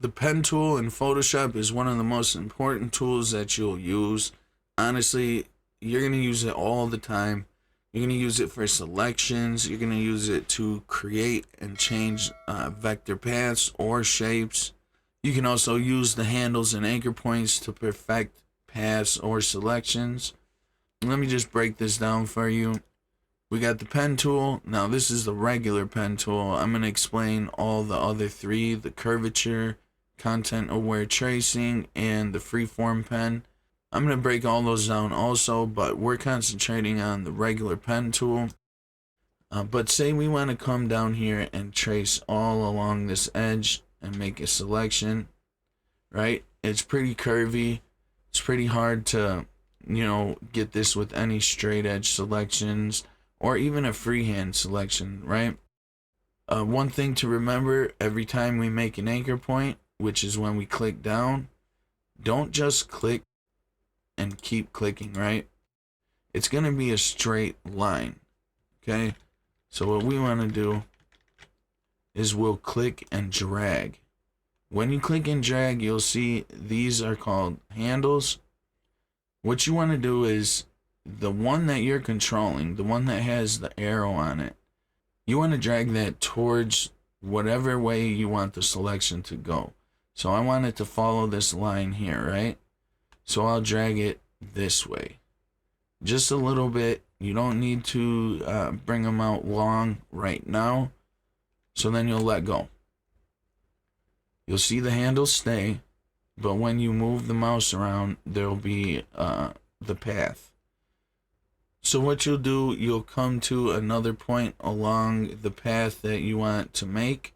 The pen tool in Photoshop is one of the most important tools that you'll use. Honestly, you're going to use it all the time. You're going to use it for selections. You're going to use it to create and change vector paths or shapes. You can also use the handles and anchor points to perfect paths or selections. Let me just break this down for you. We got the pen tool. Now this is the regular pen tool. I'm going to explain all the other three: the curvature, content aware tracing, and the freeform pen. I'm going to break all those down also, but we're concentrating on the regular pen tool. But say we want to come down here and trace all along this edge and make a selection, right? It's pretty curvy. It's pretty hard to, get this with any straight edge selections or even a freehand selection, right? One thing to remember every time we make an anchor point, which is when we click down, don't just click and keep clicking, right? It's going to be a straight line, okay? So what we want to do is we'll click and drag. When you click and drag, you'll see these are called handles. What you want to do is the one that you're controlling, the one that has the arrow on it, you want to drag that towards whatever way you want the selection to go. So I want it to follow this line here, right? So I'll drag it this way. Just a little bit. You don't need to bring them out long right now. So then you'll let go. You'll see the handles stay, but when you move the mouse around, there'll be the path. So what you'll do, you'll come to another point along the path that you want to make.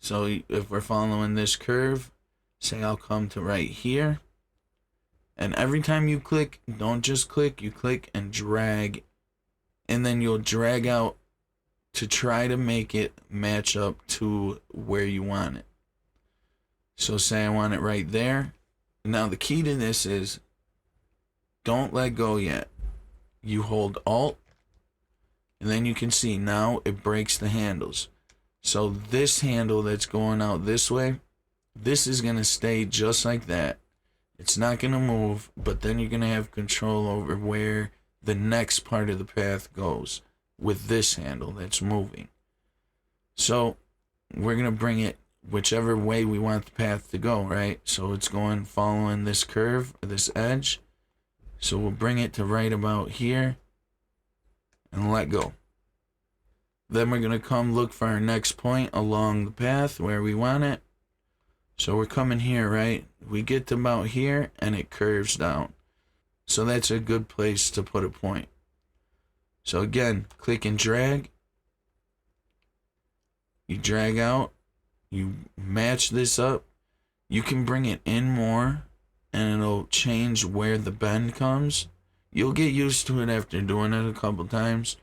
So if we're following this curve, say I'll come to right here. And every time you click, don't just click, you click and drag. And then you'll drag out to try to make it match up to where you want it. So say I want it right there. Now the key to this is don't let go yet. You hold Alt, and then you can see now it breaks the handles. So this handle that's going out this way, this is going to stay just like that. It's not going to move, but then you're going to have control over where the next part of the path goes with this handle that's moving. So we're going to bring it whichever way we want the path to go, right? So it's going following this curve, this edge. So we'll bring it to right about here and let go. Then we're going to come look for our next point along the path where we want it. So we're coming here, right? We get to about here and it curves down. So that's a good place to put a point. So again, click and drag. You drag out. You match this up. You can bring it in more and it'll change where the bend comes. You'll get used to it after doing it a couple times.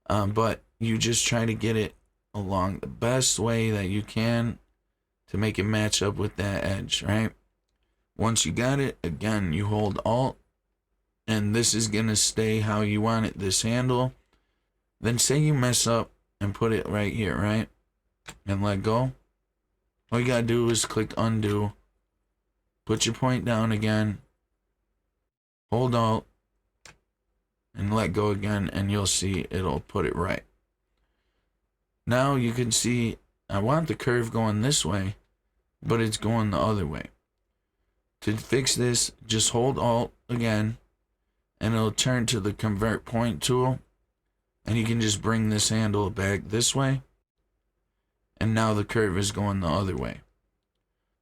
But you just try to get it along the best way that you can to make it match up with that edge, right? Once you got it, again, you hold Alt, and this is going to stay how you want it, this handle. Then say you mess up and put it right here, right? And let go. All you got to do is click undo. Put your point down again. Hold Alt. And let go again, and you'll see it'll put it right. Now you can see I want the curve going this way, but it's going the other way. To fix this, just hold Alt again, and it'll turn to the Convert Point tool, and you can just bring this handle back this way, and now the curve is going the other way.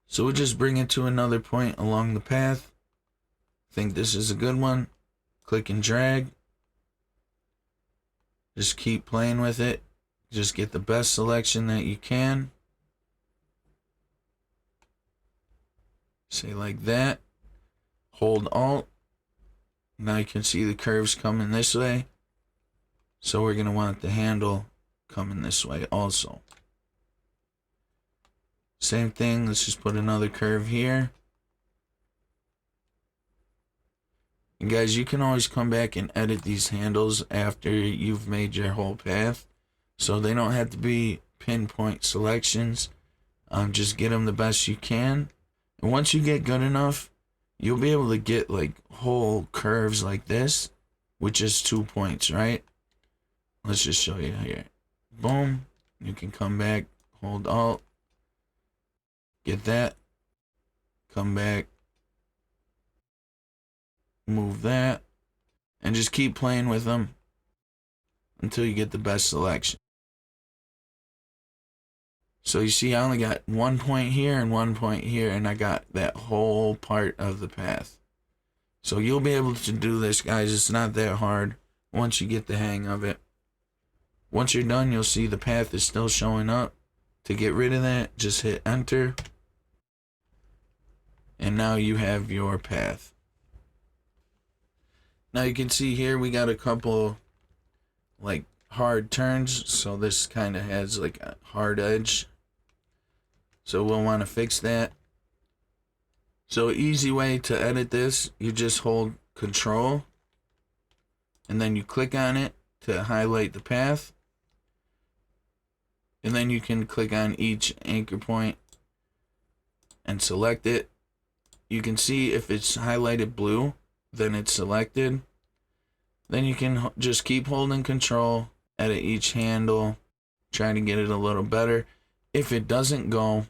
So we'll just bring it to another point along the path. Think this is a good one. Click and drag. Just keep playing with it. Just get the best selection that you can. Say like that. Hold Alt. Now you can see the curves coming this way. So we're going to want the handle coming this way also. Same thing, let's just put another curve here. And guys, you can always come back and edit these handles after you've made your whole path. So they don't have to be pinpoint selections. Just get them the best you can. And once you get good enough, you'll be able to get like whole curves like this with just 2 points, right? Let's just show you here. Boom. You can come back, hold Alt, get that, come back, move that, and just keep playing with them until you get the best selection. So you see I only got 1 point here and 1 point here, and I got that whole part of the path. So you'll be able to do this, guys. It's not that hard once you get the hang of it. Once you're done, you'll see the path is still showing up. To get rid of that, just hit enter. And now you have your path. Now you can see here we got a couple like hard turns. So this kind of has like a hard edge. So we'll want to fix that. So easy way to edit this, you just hold Control and then you click on it to highlight the path. And then you can click on each anchor point and select it. You can see if it's highlighted blue, then it's selected. Then you can just keep holding Control, edit each handle, try to get it a little better. If it doesn't go,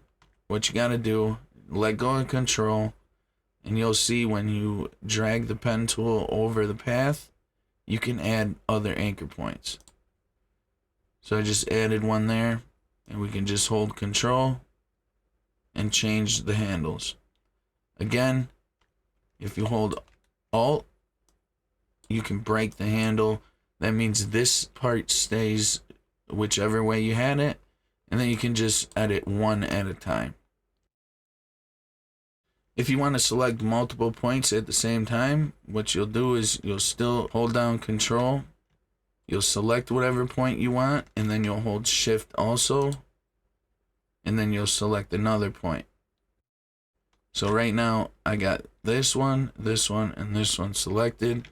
what you gotta do, let go of Control, and you'll see when you drag the pen tool over the path, you can add other anchor points. So I just added one there, and we can just hold Control and change the handles. Again, if you hold Alt, you can break the handle. That means this part stays whichever way you had it, and then you can just edit one at a time. If you want to select multiple points at the same time, what you'll do is you'll still hold down Control, you'll select whatever point you want, and then you'll hold Shift also, and then you'll select another point. So right now I got this one, and this one selected.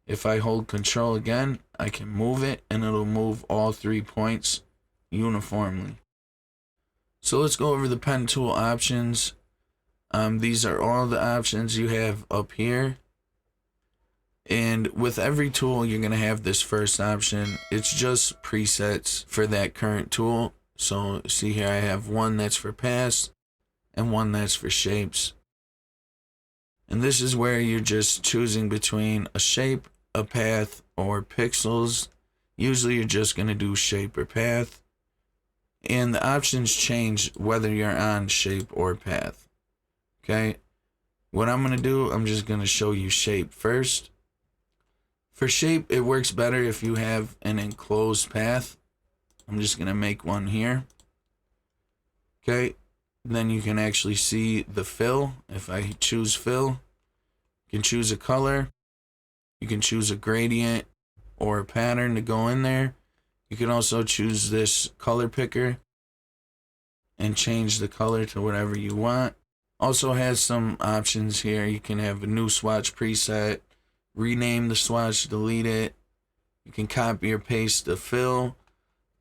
If I hold Control again, I can move it and it'll move all 3 points uniformly. So let's go over the pen tool options. These are all the options you have up here. And with every tool, you're going to have this first option. It's just presets for that current tool. So see here, I have one that's for paths and one that's for shapes. And this is where you're just choosing between a shape, a path, or pixels. Usually you're just going to do shape or path. And the options change whether you're on shape or path. Okay, what I'm going to do, I'm just going to show you shape first. For shape, it works better if you have an enclosed path. I'm just going to make one here. Okay, then you can actually see the fill. If I choose fill, you can choose a color. You can choose a gradient or a pattern to go in there. You can also choose this color picker and change the color to whatever you want. Also has some options here. You can have a new swatch preset, rename the swatch, delete it. You can copy or paste the fill,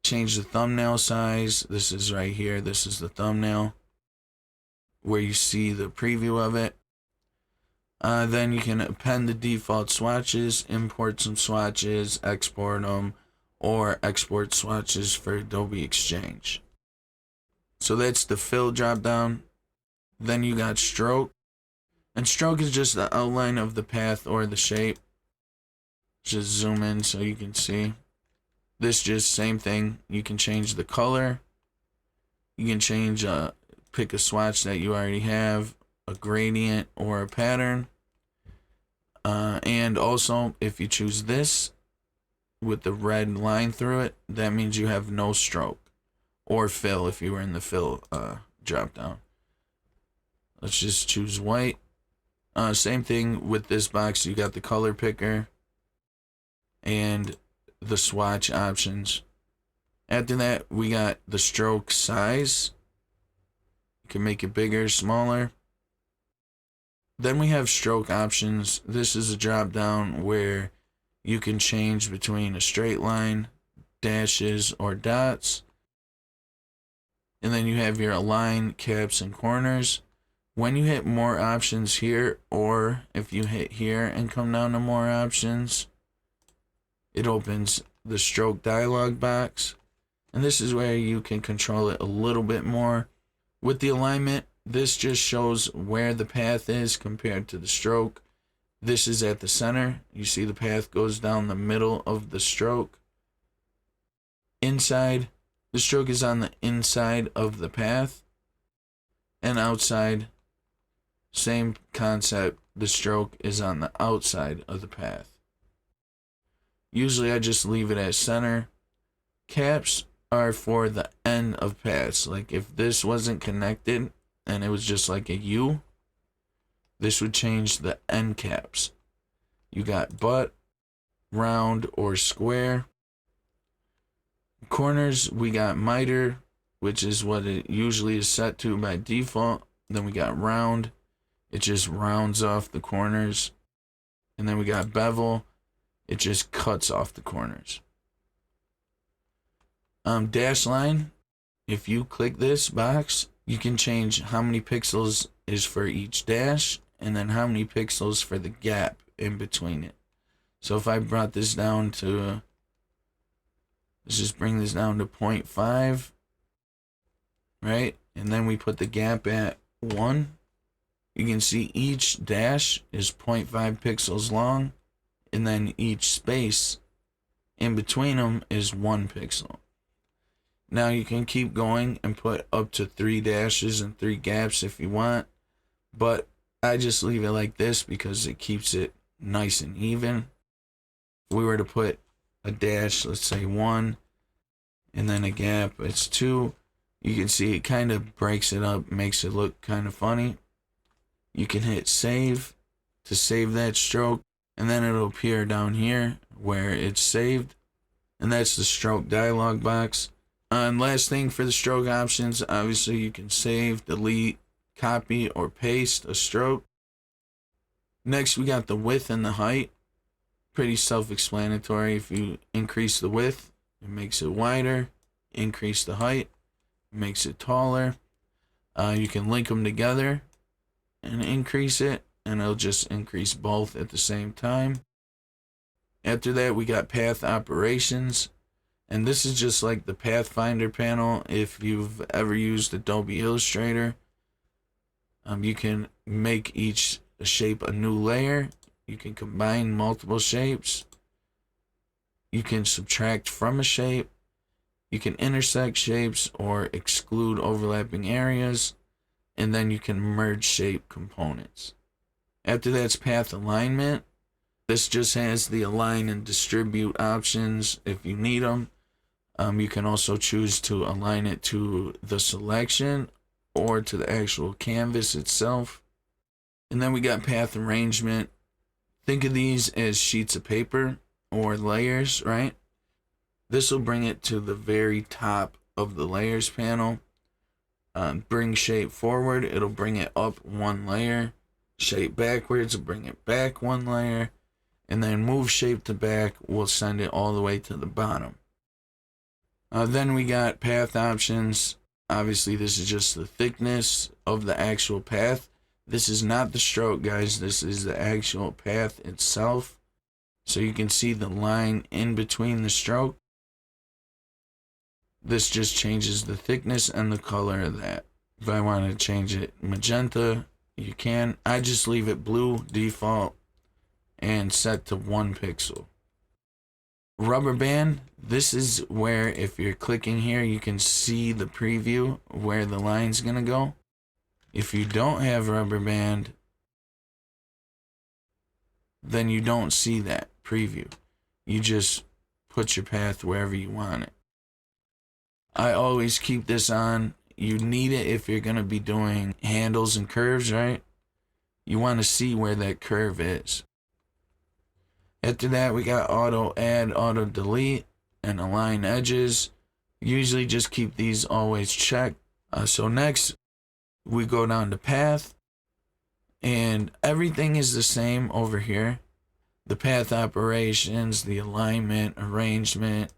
change the thumbnail size. This is right here. This is the thumbnail where you see the preview of it. Then you can append the default swatches, import some swatches, export them, or export swatches for Adobe Exchange. So that's the fill drop down. Then you got stroke. And stroke is just the outline of the path or the shape. Just zoom in so you can see. This just same thing. You can change the color. You can change, pick a swatch that you already have, a gradient or a pattern. And also, if you choose this with the red line through it, that means you have no stroke. Or fill if you were in the fill drop down. Let's just choose white. Same thing with this box. You got the color picker and the swatch options. After that, we got the stroke size. You can make it bigger, smaller. Then we have stroke options. This is a drop down where you can change between a straight line, dashes, or dots. And then you have your align, caps, and corners. When you hit more options here, or if you hit here and come down to more options, it opens the stroke dialog box. And this is where you can control it a little bit more. With the alignment, this just shows where the path is compared to the stroke. This is at the center. You see the path goes down the middle of the stroke. Inside, the stroke is on the inside of the path. And outside, same concept, the stroke is on the outside of the path. Usually I just leave it at center. Caps are for the end of paths. Like if this wasn't connected and it was just like a U, this would change the end caps. You got butt, round, or square. Corners, we got miter, which is what it usually is set to by default. Then we got round. It just rounds off the corners. And then we got bevel. It just cuts off the corners. Dash line, if you click this box, you can change how many pixels is for each dash and then how many pixels for the gap in between it. So if I brought this down to, let's just bring this down to 0.5, right? And then we put the gap at 1. You can see each dash is 0.5 pixels long, and then each space in between them is 1 pixel. Now you can keep going and put up to 3 dashes and 3 gaps if you want, but I just leave it like this because it keeps it nice and even. If we were to put a dash, let's say 1, and then a gap, it's 2, you can see it kind of breaks it up, makes it look kind of funny. You can hit save to save that stroke, and then it'll appear down here where it's saved, and that's the stroke dialog box. And last thing for the stroke options, obviously you can save, delete, copy, or paste a stroke. Next we got the width and the height. Pretty self-explanatory. If you increase the width, it makes it wider. Increase the height, it makes it taller. You can link them together and increase it, and it'll just increase both at the same time. After that, we got path operations, and this is just like the Pathfinder panel. If you've ever used Adobe Illustrator, you can make each shape a new layer. You can combine multiple shapes. You can subtract from a shape. You can intersect shapes or exclude overlapping areas. And then you can merge shape components. After that's path alignment. This just has the align and distribute options if you need them. You can also choose to align it to the selection or to the actual canvas itself. And then we got path arrangement. Think of these as sheets of paper or layers, right? This will bring it to the very top of the layers panel. Bring shape forward, it'll bring it up 1 layer. Shape backwards will bring it back 1 layer. And then move shape to back will send it all the way to the bottom. Then we got path options. Obviously this is just the thickness of the actual path. This is not the stroke, guys. This is the actual path itself. So you can see the line in between the stroke. This just changes the thickness and the color of that. If I want to change it magenta, you can. I just leave it blue default and set to 1 pixel. Rubber band, this is where if you're clicking here, you can see the preview where the line's going to go. If you don't have rubber band, then you don't see that preview. You just put your path wherever you want it. I always keep this on. You need it if you're going to be doing handles and curves, right? You want to see where that curve is. After that, we got auto add, auto delete, and align edges. Usually just keep these always checked. So next, we go down to path, and everything is the same over here. The path operations, the alignment, arrangement,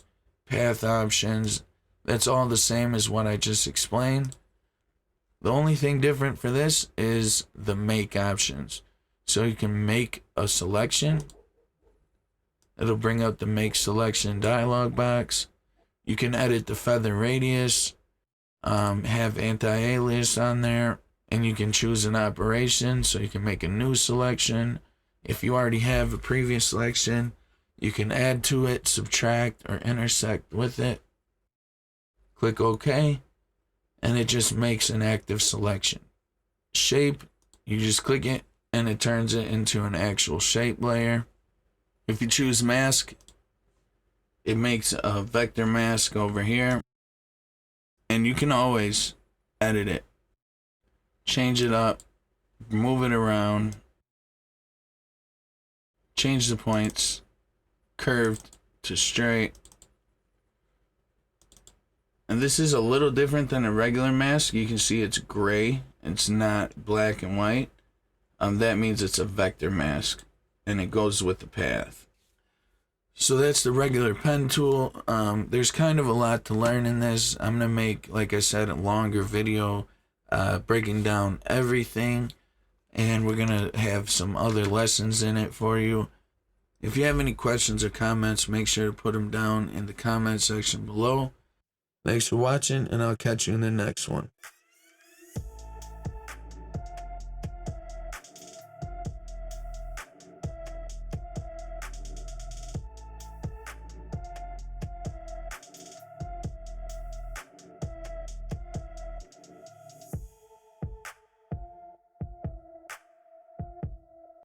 path options, That's all the same as what I just explained. The only thing different for this is the make options. So you can make a selection. It'll bring up the make selection dialog box. You can edit the feather radius, have anti-alias on there, and you can choose an operation so you can make a new selection. If you already have a previous selection, you can add to it, subtract, or intersect with it. Click OK, and it just makes an active selection. Shape, you just click it, and it turns it into an actual shape layer. If you choose mask, it makes a vector mask over here, and you can always edit it, change it up, move it around, change the points, curved to straight. And this is a little different than a regular mask. You can see it's gray. It's not black and white. That means it's a vector mask, and it goes with the path. So that's the regular pen tool. There's kind of a lot to learn in this. I'm going to make, like I said, a longer video breaking down everything, and we're going to have some other lessons in it for you. If you have any questions or comments, make sure to put them down in the comment section below. Thanks for watching, and I'll catch you in the next one.